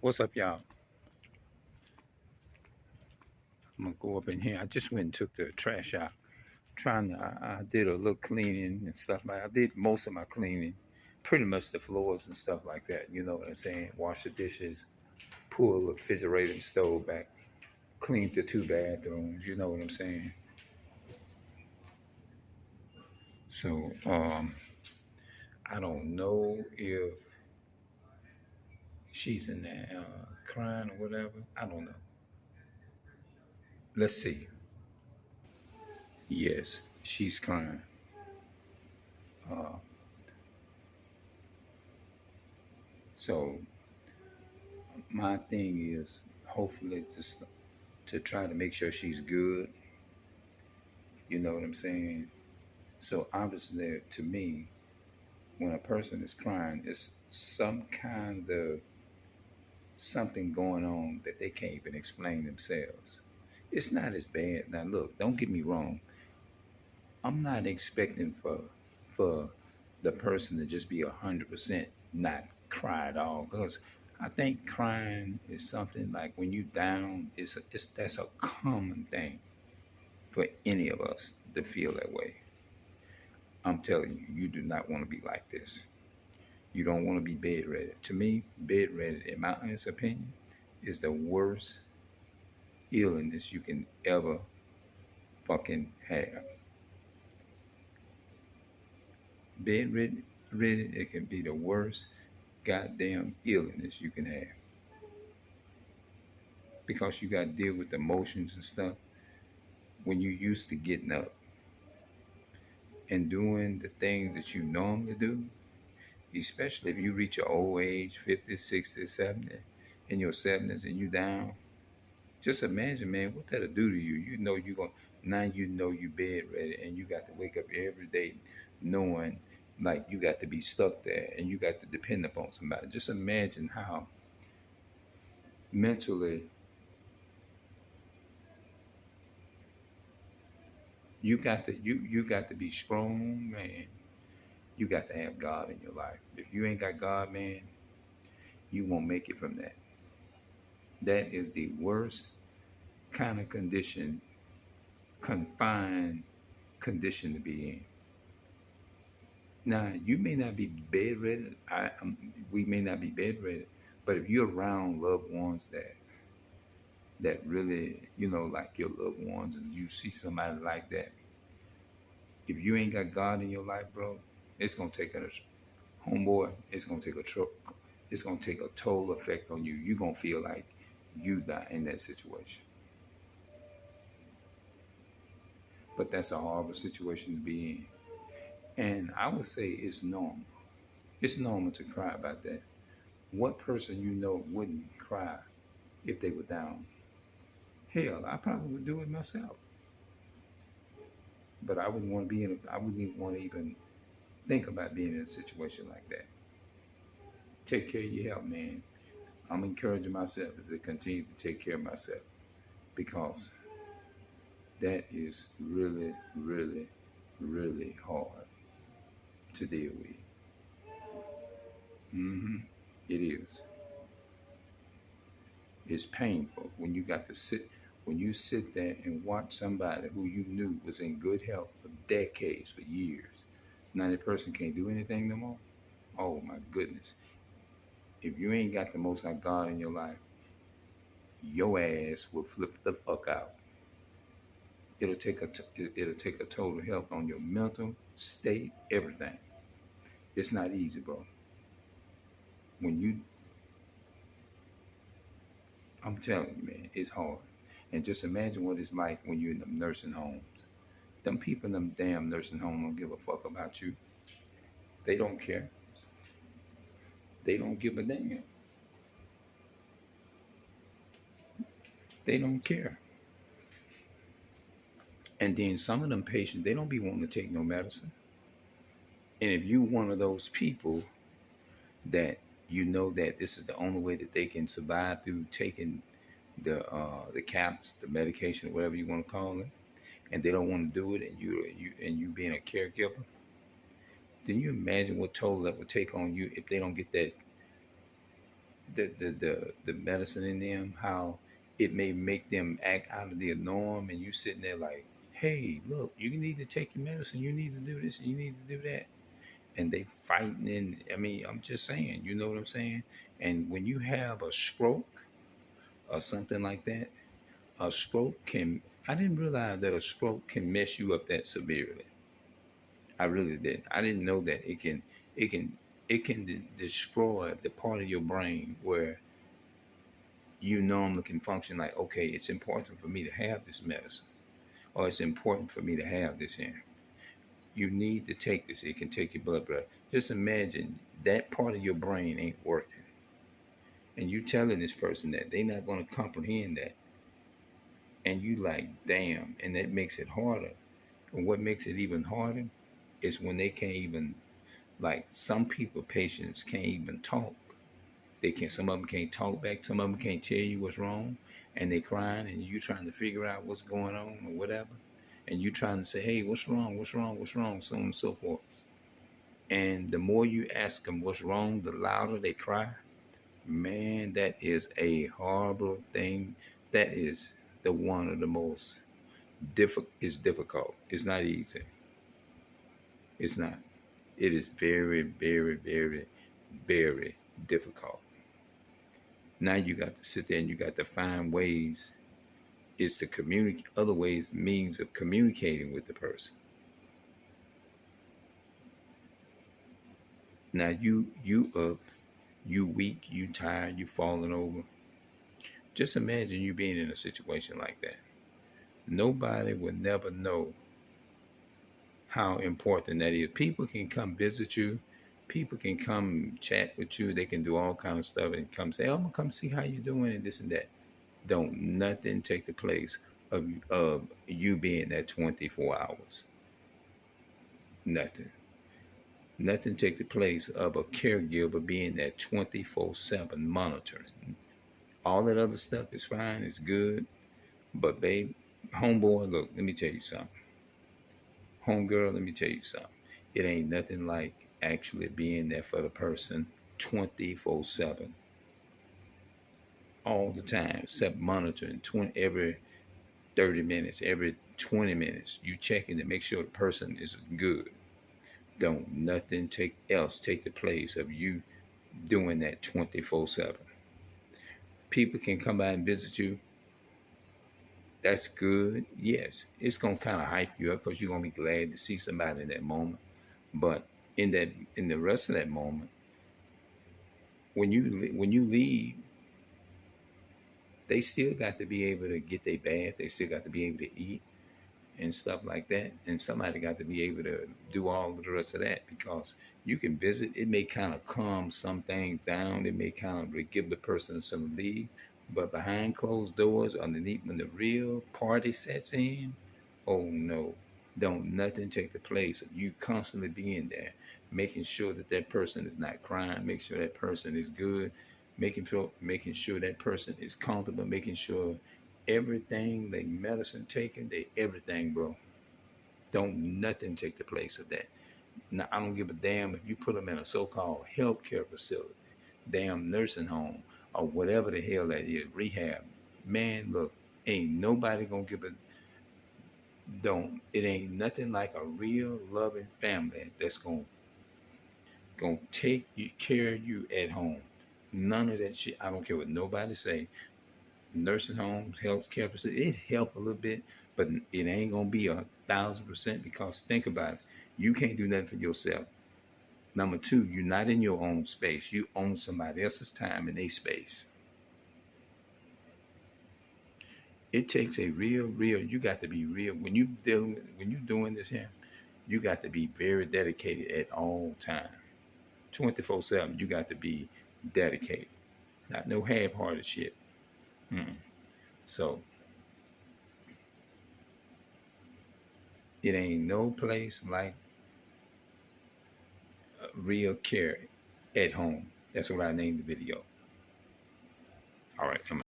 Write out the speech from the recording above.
What's up, y'all? I'm gonna go up in here. I just went and took the trash out. I did a little cleaning and stuff. I did most of my cleaning, pretty much the floors and stuff like that. You know what I'm saying? Wash the dishes, pull the refrigerator and stove back, cleaned the two bathrooms. You know what I'm saying? So I don't know if she's in there crying or whatever. I don't know. Let's see. Yes, she's crying. Uh, so my thing is hopefully just to try to make sure she's good. You know what I'm saying? So obviously, to me, when a person is crying, it's some kind of something going on that they can't even explain themselves. It's not as bad. Now, look, don't get me wrong. I'm not expecting for the person to just be 100% not cry at all, because I think crying is something like when you down. It's that's a common thing for any of us to feel that way. I'm telling you, you do not want to be like this. You don't want to be bedridden. To me, bedridden, in my honest opinion, is the worst illness you can ever fucking have. Bedridden, it can be the worst goddamn illness you can have because you got to deal with emotions and stuff when you used to getting up and doing the things that you normally do, especially if you reach your old age, 50, 60, 70, in your 70s and you down. Just imagine, man, what that'll do to you. You know you're going now you know you bed ready and you got to wake up every day knowing like you got to be stuck there and you got to depend upon somebody. Just imagine how mentally you got to be strong, man. You got to have God in your life. If you ain't got God, man, you won't make it from that. That is the worst kind of condition, confined condition to be in. Now, you may not be bedridden. We may not be bedridden, but if you're around loved ones that really, like your loved ones, and you see somebody like that, if you ain't got God in your life, bro, it's gonna take a homeboy. It's gonna take a truck. It's gonna take a total effect on you. You're gonna feel like you die in that situation. But that's a horrible situation to be in. And I would say it's normal. It's normal to cry about that. What person you know wouldn't cry if they were down? Hell, I probably would do it myself. But I wouldn't want to be in. I wouldn't even want to even think about being in a situation like that. Take care of your health, man. I'm encouraging myself as I continue to take care of myself because that is really, really, really hard to deal with. It is. It's painful when you got to sit when you sit there and watch somebody who you knew was in good health for decades, for years. Now that person can't do anything no more. Oh my goodness. If you ain't got the most high God in your life, your ass will flip the fuck out. It'll take a total health on your mental state, everything. It's not easy, bro. When you I'm telling you, man, it's hard. And just imagine what it's like when you're in them nursing homes. Them people in them damn nursing homes don't give a fuck about you. They don't care. They don't give a damn. They don't care. And then some of them patients, they don't be wanting to take no medicine. And if you one of those people that you know that this is the only way that they can survive through taking the caps, the medication, whatever you want to call it, and they don't want to do it, and you being a caregiver, then you imagine what toll that would take on you if they don't get the medicine in them, how it may make them act out of their norm, and you sitting there like, hey, look, you need to take your medicine, you need to do this, and you need to do that, and they fighting. And I mean, I'm just saying, you know what I'm saying? And when you have a stroke or something like that, a stroke can, I didn't realize that a stroke can mess you up that severely. I really did. I didn't know that it can destroy the part of your brain where you normally can function like, okay, it's important for me to have this medicine, or it's important for me to have this in. You need to take this. It can take your blood pressure. Just imagine that part of your brain ain't working, and you telling this person that they're not going to comprehend that, and you like, damn, and that makes it harder. And what makes it even harder is when they can't even, like, some people, patients can't even talk. They can. Some of them can't talk back. Some of them can't tell you what's wrong, and they crying, and you trying to figure out what's going on or whatever, and you trying to say, hey, what's wrong? What's wrong? What's wrong? So on and so forth. And the more you ask them what's wrong, the louder they cry. Man, that is a horrible thing. That is the one of the most difficult. It's difficult. It's not easy. It's not. It is very, very, very, very difficult. Now you got to sit there and you got to find ways. Is to communicate, other ways, means of communicating with the person. Now you up, you weak, you tired, you falling over. Just imagine you being in a situation like that. Nobody would never know how important that is. People can come visit you. People can come chat with you. They can do all kind of stuff and come say, "Oh, I'm gonna come see how you doing," and this and that. Don't nothing take the place of you being there 24 hours. Nothing. Nothing take the place of a caregiver being there 24/7 monitoring. All that other stuff is fine, it's good, but babe, homeboy, look, let me tell you something. Homegirl, let me tell you something. It ain't nothing like actually being there for the person 24/7 all the time, except monitoring 20 every 30 minutes, every 20 minutes. You checking to make sure the person is good. Don't nothing take the place of you doing that 24/7. People can come by and visit you. That's good. Yes, it's gonna kind of hype you up because you're gonna be glad to see somebody in that moment. But in the rest of that moment, when you leave, they still got to be able to get their bath. They still got to be able to eat and stuff like that. And somebody got to be able to do all of the rest of that, because you can visit. It may kind of calm some things down. It may kind of give the person some relief. But behind closed doors, underneath, when the real party sets in, oh no, don't nothing take the place of you constantly being there, making sure that that person is not crying, make sure that person is good, making sure that person is comfortable, making sure everything they medicine taken, they everything, bro. Don't nothing take the place of that. Now I don't give a damn if you put them in a so-called healthcare facility, damn nursing home, or whatever the hell that is, rehab. Man, look, ain't nobody gonna give a don't. It ain't nothing like a real loving family that's gonna take you care of you at home. None of that shit. I don't care what nobody say. Nursing homes, health care facilities, it help a little bit, but it ain't gonna be 1,000%, because think about it. You can't do nothing for yourself. Number two, you're not in your own space. You own somebody else's time and their space. It takes a real, you got to be real. When you doing this here, you got to be very dedicated at all time. 24/7, you got to be dedicated. Not no half-hearted shit. Mm. So it ain't no place like real care at home. That's what I named the video. All right, I'm